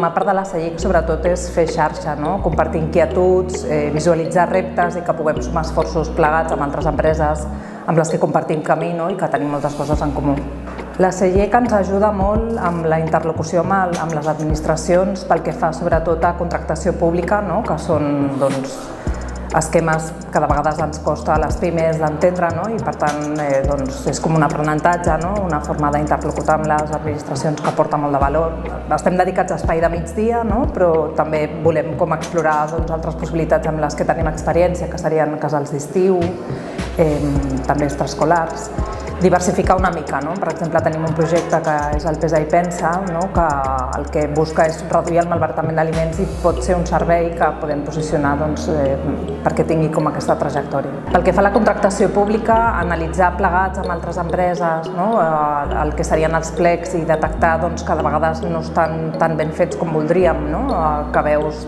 formar part de la CEIC sobretot és fer xarxa, no? Compartir inquietuds, visualitzar reptes i que puguem sumar esforços plegats amb altres empreses amb les que compartim camí, no? I que tenim moltes coses en comú. La CEIC ens ajuda molt amb la interlocució amb les administracions pel que fa sobretot a contractació pública, no? Que són esquemes que de vegades ens costa a les pimes d'entendre, no? I per tant és com un aprenentatge, no? Una forma d'interlocutar amb les administracions que aporta molt de valor. Estem dedicats a espai de migdia, no? Però també volem com explorar altres possibilitats amb les que tenim experiència, que serien casals d'estiu, també extraescolars. Diversificar una mica, no? Per exemple, tenim un projecte que és el Pesa i Pensa, no? Que el que busca és reduir el malbaratament d'aliments i pot ser un servei que podem posicionar perquè tingui com aquesta trajectòria. Pel que fa a la contractació pública, analitzar plegats amb altres empreses, no? El que serien els plecs i detectar que de vegades no estan tan ben fets com voldríem, no? Que veus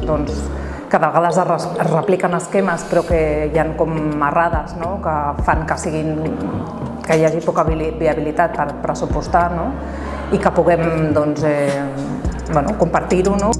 que de vegades es repliquen esquemes però que hi ha com errades, no? Que fan que hi hagi poca viabilitat per pressupostar, no? I que puguem compartir-ho, no?